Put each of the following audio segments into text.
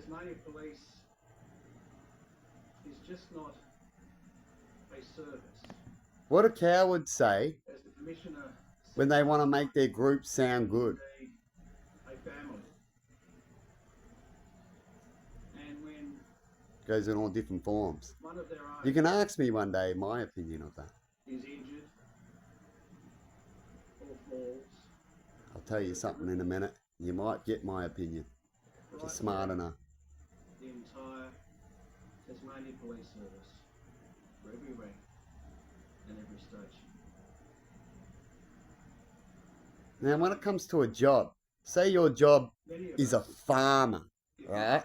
Tasmania Police is just not a service. What do cowards say As the Commissioner when they want to make their group sound good? a family. And when Goes in all different forms. one of their own You can ask me one day my opinion of that. is injured or falls, I'll tell you something in a minute. You might get my opinion. If you're smart enough. the entire Tasmania Police Service, for every rank and every station. Now, when it comes to a job, say your job is a farmer, right?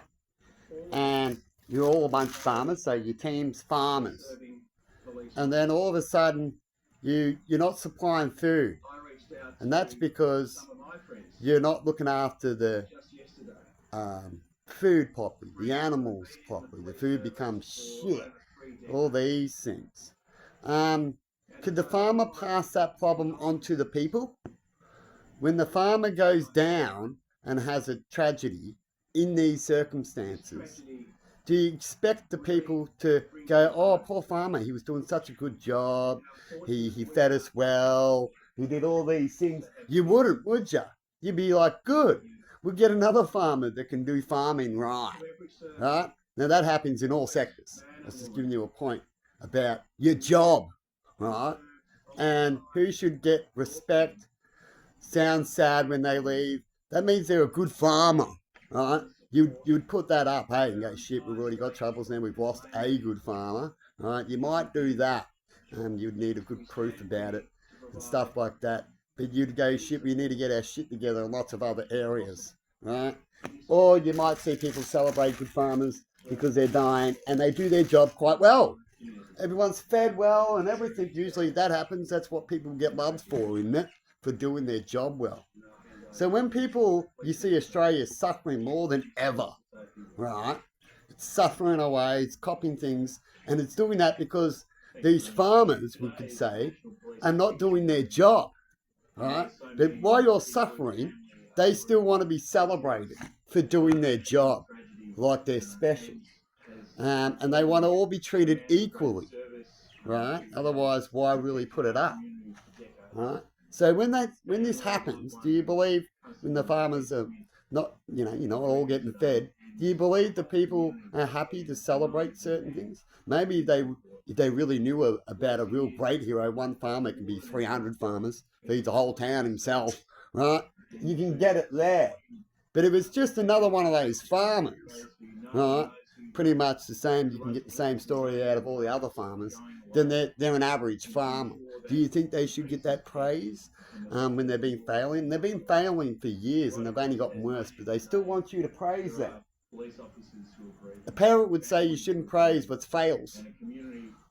And you're all a bunch of farmers, so your team's farmers. And then all of a sudden, you're not supplying food. And that's because you're not looking after the food properly, the animals properly. The food becomes shit. All these things. Could the farmer pass that problem on to the people? When the farmer goes down and has a tragedy in these circumstances, do you expect the people to go, oh, poor farmer, he was doing such a good job, he fed us well, he did all these things? You wouldn't, would you? You'd be like, good, we'll get another farmer that can do farming right. Right? Now that happens in all sectors. I was just giving you a point about your job, right? And who should get respect, sound sad when they leave. That means they're a good farmer, right? You'd put that up, hey, and go, shit, we've already got troubles now, we've lost a good farmer, right? You might do that. You'd need a good proof about it and stuff like that. But you'd go, shit, we need to get our shit together in lots of other areas, right? Or you might see people celebrate good farmers because they're dying and they do their job quite well. Everyone's fed well and everything. Usually that happens. That's what people get loved for, isn't it? For doing their job well. So when you see Australia suffering more than ever, right? It's suffering away, it's copying things, and it's doing that because these farmers, we could say, are not doing their job, right? But while you're suffering, they still want to be celebrated for doing their job, like they're special. And they want to all be treated equally, right? Otherwise, why really put it up, right? So when this happens, do you believe when the farmers are not, you're not all getting fed, do you believe the people are happy to celebrate certain things? Maybe if they really knew about a real great hero, one farmer can be 300 farmers, feeds the whole town himself, right? You can get it there. But if it's just another one of those farmers, right, pretty much the same, you can get the same story out of all the other farmers, then they're an average farmer. Do you think they should get that praise when they've been failing? They've been failing for years and they've only gotten worse, but they still want you to praise them. A parent would say you shouldn't praise what's fails.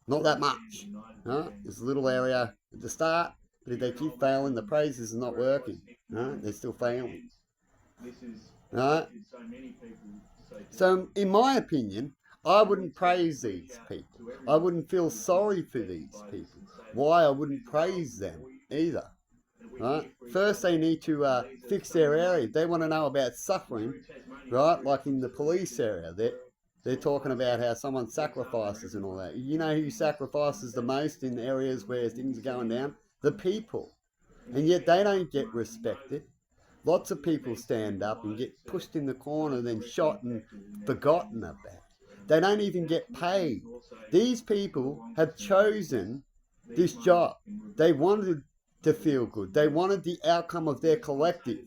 Not that much. Right? There's a little area at the start, but if they keep failing, the praise is not working. Right? They're still failing. Right? So, in my opinion, I wouldn't praise these people. I wouldn't feel sorry for these people. Why I wouldn't praise them either. Right? First, they need to fix their area. They want to know about suffering, right? Like in the police area, they're talking about how someone sacrifices and all that. You know who sacrifices the most in areas where things are going down? The people. And yet they don't get respected. Lots of people stand up and get pushed in the corner, then shot and forgotten about. They don't even get paid. These people have chosen this job. They wanted to feel good. They wanted the outcome of their collective.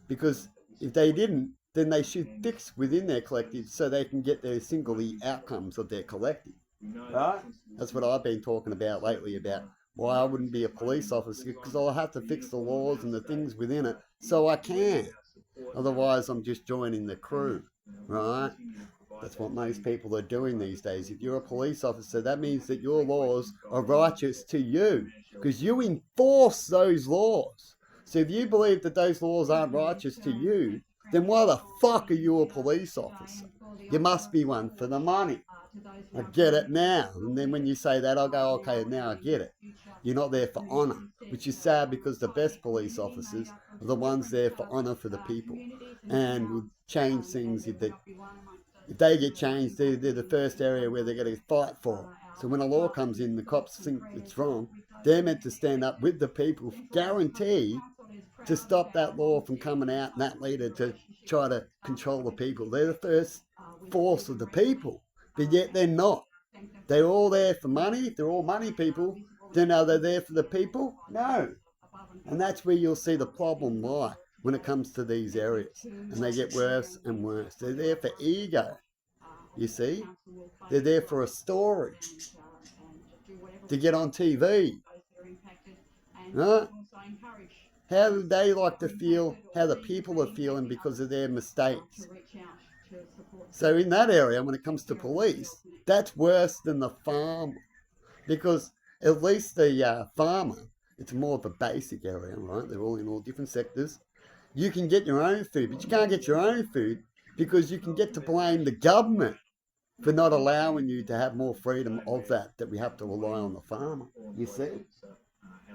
Because if they didn't, then they should fix within their collective so they can get their singularly outcomes of their collective. Right? That's what I've been talking about lately, about why I wouldn't be a police officer, because I'll have to fix the laws and the things within it so I can. Otherwise, I'm just joining the crew, right? That's what most people are doing these days. If you're a police officer, that means that your laws are righteous to you, because you enforce those laws. So if you believe that those laws aren't righteous to you, then why the fuck are you a police officer? You must be one for the money, I get it now. And then when you say that, I'll go, okay, now I get it. You're not there for honour, which is sad because the best police officers are the ones there for honour for the people and would change things if they get changed. They're the first area where they're going to fight for. So when a law comes in, the cops think it's wrong. They're meant to stand up with the people, guarantee to stop that law from coming out and that leader to try to control the people. They're the first force of the people, but yet they're not. They're all there for money. They're all money people. Then are they there for the people? No. And that's where you'll see the problem lie when it comes to these areas. And they get worse and worse. They're there for ego, you see. They're there for a story, to get on TV. Right? How do they like to feel, how the people are feeling because of their mistakes? So in that area, when it comes to police, that's worse than the farmer. Because at least the farmer, it's more of a basic area, right? They're all in all different sectors. You can get your own food, but you can't get your own food because you can get to blame the government for not allowing you to have more freedom of that we have to rely on the farmer, you see?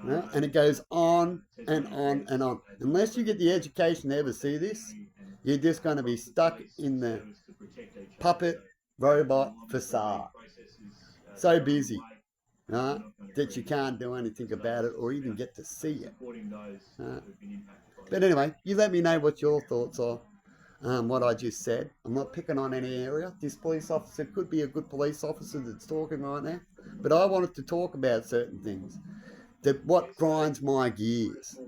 Yeah? And it goes on and on and on. Unless you get the education to ever see this, you're just going to be stuck in the puppet robot facade. So busy, right, that you can't do anything about it or even get to see it. But anyway, you let me know what your thoughts are. What I just said. I'm not picking on any area. This police officer could be a good police officer that's talking right now. But I wanted to talk about certain things. What grinds my gears.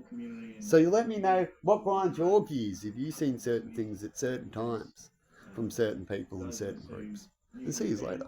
So you let me know what grinds your gears if you've seen certain things at certain times from certain people and certain groups. And see you later.